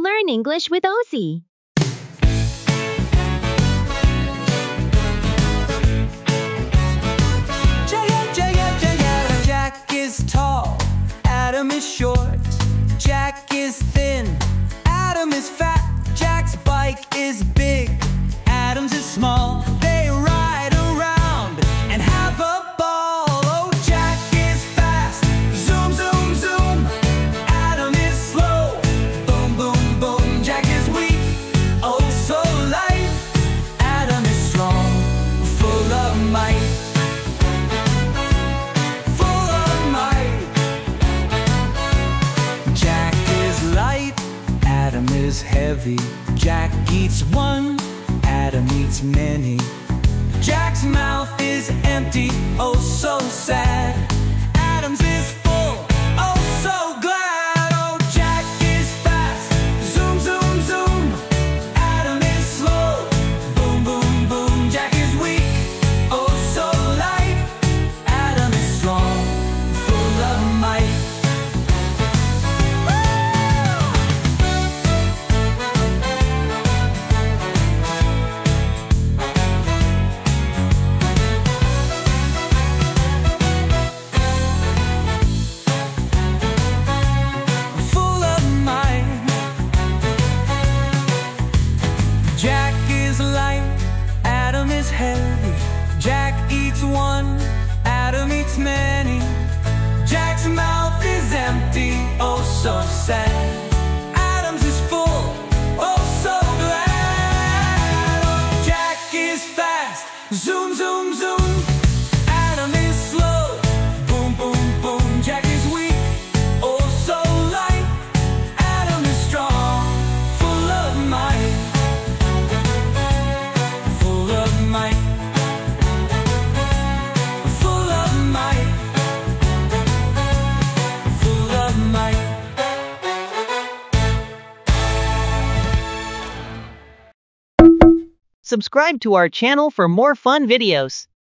Learn English with Ozzy. Jack is tall, Adam is short. Jack is thin, Adam is fat. Jack's bike is big, Adam's is small. They ride around and have a ball. Oh, Jack is fast, zoom, zoom, zoom. Adam is slow, boom, boom, boom. Jack is weak, oh so light. Adam is strong, full of might. Adam is heavy. Jack eats one, Adam eats many. Jack's mouth is empty, oh so sad. Adam's is full, oh so glad. Oh, Jack is fast, zoom, zoom, zoom. Adam is slow, boom, boom, boom. Jack is weak, oh so light. Adam is strong, full of might. Jack is light, Adam is heavy. Jack eats one, Adam eats many. Jack's mouth is empty, oh so sad. Adam's is full, oh so glad. Oh, Jack is fast, zoom, zoom, zoom. Adam is slow, boom, boom, boom. Jack is weak, oh so light. Adam is strong, full of might. Subscribe to our channel for more fun videos.